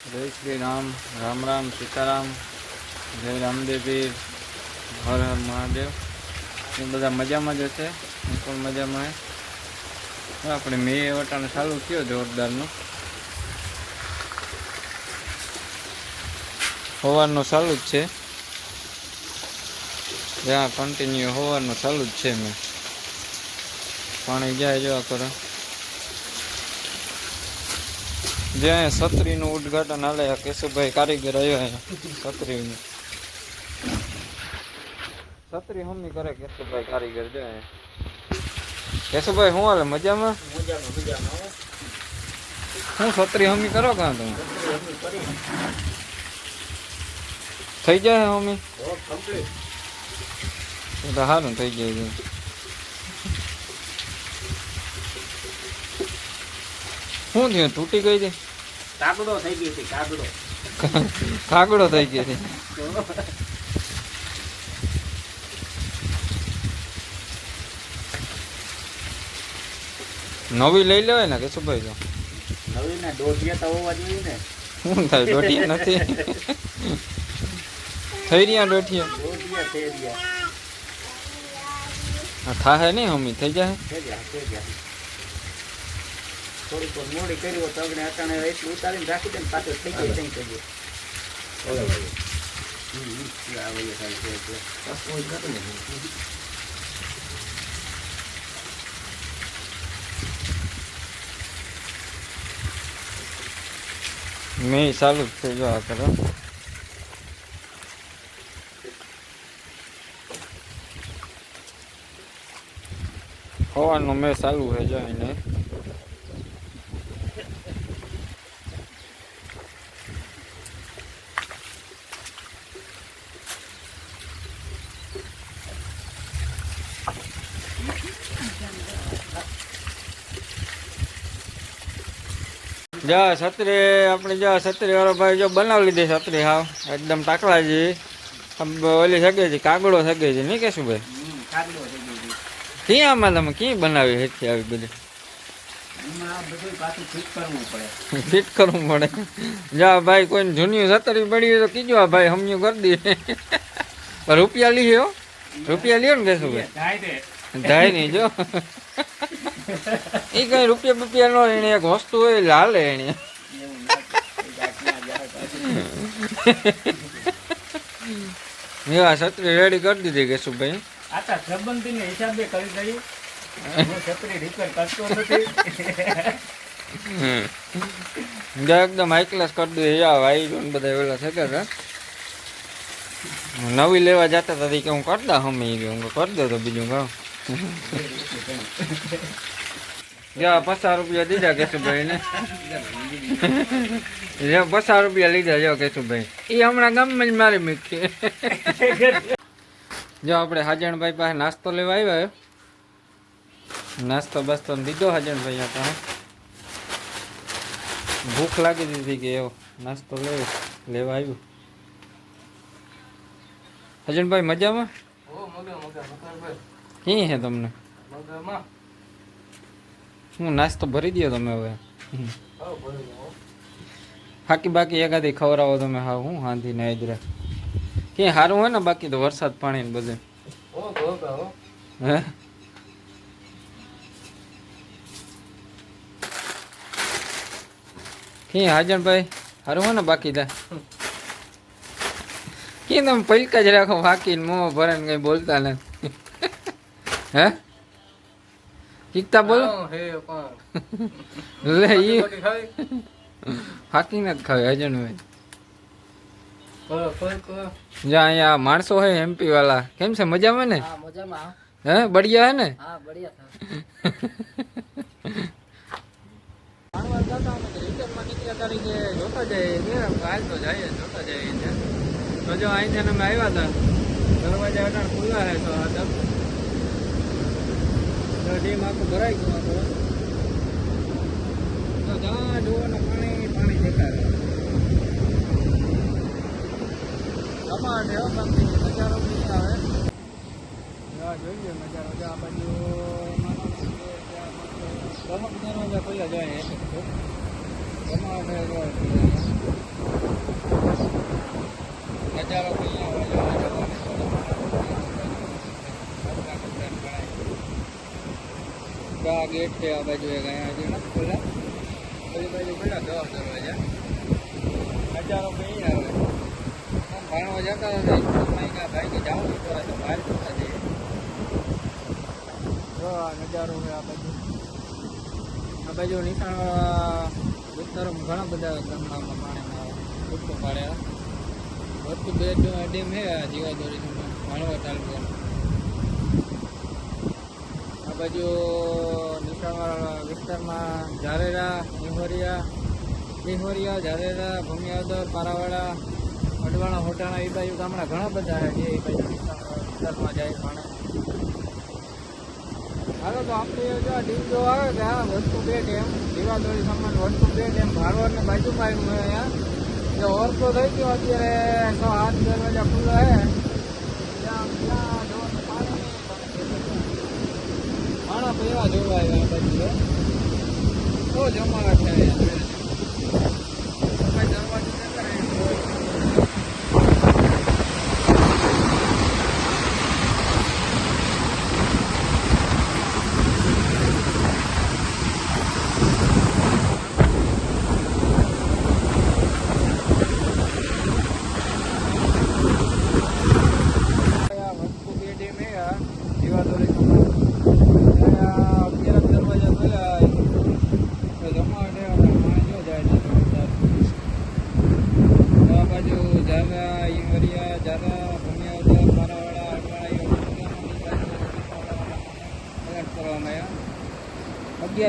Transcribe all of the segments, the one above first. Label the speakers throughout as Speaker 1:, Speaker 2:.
Speaker 1: जय श्री राम, राम राम, सीताराम, जय रामदेव पीर, हर हर महादेव। ये बधा मजा में जैसे पण मजा में अपने मे वटाने चालू किया जोरदार नो होवारनो चालू ज छे। ज्यां कन्टिन्यू होवारनो चालू ज छे। मैं पाणी जाए जो करो ज्યાં છત્રીનું ઉદ્ઘાટન હાલે કેશુભાઈ કારીગર આવ્યા છત્રી છત્રી હમી કરે કેશુભાઈ કારીગર જાય। કેશુભાઈ શું હાલે? મજામાં? શું છત્રી હમી કરો કાં તમે? થઈ જાય હમી તો સારું થઈ જાય। શું થયું? તૂટી ગઈ હતી?
Speaker 2: કાગડો થઈ ગઈ હતી।
Speaker 1: કાગડો થઈ ગઈ હતી। નવી લઈ લેવાય ને કેશુભાઈ? તો
Speaker 2: નવી ને દોઢિયા તો હોવા જોઈએ ને।
Speaker 1: શું થાય? દોઢિયા નથી થઈ રહ્યા દોઢિયા
Speaker 2: થઈ રહ્યા
Speaker 1: થાહે નહીં હમી થઈ જાય।
Speaker 2: થોડીક મોડી કરી હોય તો અગણે અટાણે એટલું ઉતારીને રાખી દે ને પાછો થઈ જાય ત્યાં કહીએ
Speaker 1: મેં ચાલુ જ થઈ જવા કરો। હોવાનું મેં ચાલુ હે જોઈને જા છત્રી આપણે જા છત્રી વાળો ભાઈ જો બનાવી લીધી છત્રી હાવ એકદમ ટાકલા છે ઓલી સગે છે કાગડો સગે છે નહીં કહેશું ભાઈ? ક્યાં આમાં તમે ક્યાં બનાવી હેઠી આવી બધી? ફિટ કરવું પડે। જા ભાઈ કોઈને જૂની છત્રી પડી હોય તો કીજો આ ભાઈ હમયું કરી દઈએ। રૂપિયા લીધો? રૂપિયા લ્યો ને કહેશું ભાઈ? થાય નહીં જો એ કઈ રૂપિયા નો એને એક વસ્તુ હોય લાલે એને એવા છત્રી રેડી કરી દીધી કેશુભાઈ।
Speaker 2: આતા સંબંધી ને હિસાબે કરી દઈ છત્રી રિપેર કરતો નથી
Speaker 1: એકદમ હાઈ ક્લાસ કરી દીધી। ભાઈ બધા એવેલા થતા નવી લેવા જતા હતા કે હું કરતા હમી ગયો હું કરી દો તો બીજું કહું જા 50 રૂપિયા દીધા કેશુભાઈ ને 50 રૂપિયા લીધા જો કેશુભાઈ એ હમણાં ગામમાં જ મારી મૂકી। જો આપણે હાજણભાઈ પાસે નાસ્તો લેવા આવ્યા નાસ્તો બસ્તો દીધો હાજણભાઈ પાસે ભૂખ લાગી દીધી કે એવો નાસ્તો લેવા આવ્યું। હાજણભાઈ મજામાં? કી હે તમને? શું નાસ્તો ભરી દો તમે હવે? હાકી બાકી એકાદી ખવડાવો તમે હા હું હાંધી ને ઇધરે ક્યાં સારું હોય ને બાકી તો વરસાદ પાણી ને બધે હે ક્યાં હાજણભાઈ સારું હોય ને બાકી તા ક્યાં તમે પૈકા જ રાખો હાકીને મોં ભરે ને કઈ બોલતા નથી હે કીકતા બોલો લે ઈ હાકીને જ ખાવે હાજણભાઈ। જા અહીંયા માણસો હે એમપી વાળા કેમ છે? મજામાં ને? હે બઢિયા હે ને? જોતા જઈએ કાલ તો જઈએ જોતા જઈએ તો જો અહીંથી અમે આવ્યા હતા દરવાજા અટાણ ખુલ્લા હે તો ડીમ આખું ભરાઈ ગયું તો જ્યાં જુઓ ને પાણી પાણી દેખાય ટમાટ એવો નજારો બી આવે જોઈએ નજારો આ બાજુ દરવાજા ખુલ્લા જાય ટમાટ ગેટ છે આ બાજુ એક અહીંયા હજી નથી ખોલ્યા. બધી બાજુ ખોલ્યા 10 દરવાજા. નજારો કઈ આવે ભાણવા જતા હતા ભાઈ કે જાઉં તો બહાર જતા જઈએ. જો આ નજારો છે આ બાજુ નીચાણ વિસ્તારોમાં ઘણા બધા ગામડામાં પાણીમાં ડૂબકો પાડ્યા. વસ્તુ 2 ડેમ છે જીવાદોરી ભાણવા તાલુકાનો. આ બાજુ નીચાણવાળા વિસ્તારમાં ઝારેરા, નિહોરિયા, ઝારેરા, ભૂમિયાદર, પારાવાડા, અડવાણા, હોટાણા એ બાજુ ગામડા ઘણા બધા છે જે એ બાજુ વિસ્તારમાં જાય પાણી. હાલો તો આપણે જો ડીમ જો આવે કે આ વસ્તુ 2 ડેમ જીવાદોરી સમાન વસ્તુ 2 ડેમ ભાડવડને બાજુમાં આવ્યું અહીંયા જે ઓવરફ્લો થઈ ગયો. અત્યારે 6-8 દરવાજા ખુલ્લા છે. ત્યાં જોવાનું પાણી માણા પીવા જોવા આવ્યા આ બાજુ છે. બહુ જમાવટ છે અહીંયા. દરવાજો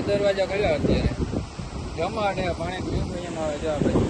Speaker 1: દરવાજા ખોલ્યા અત્યારે જમાડે પાણી પીવું એમ આવે છે.